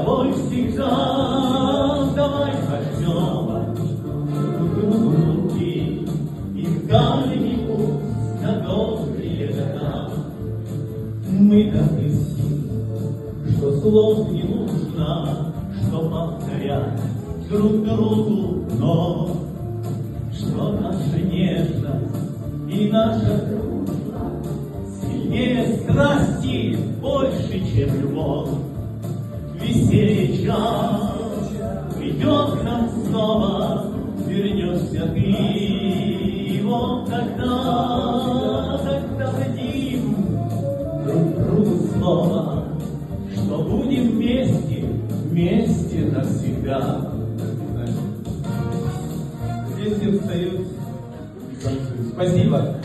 тобой всегда. Давай возьмем руки и в дальний путь на добрые года. Мы так близки, что слов не нужно, что повторять друг другу, но что наша нежность и наша дружба сильнее страсти, больше, чем любовь. Веселье час придет к нам снова, вернешься ты, и вот тогда дадим друг другу слово, что будем вместе навсегда. Здесь все встают. Спасибо.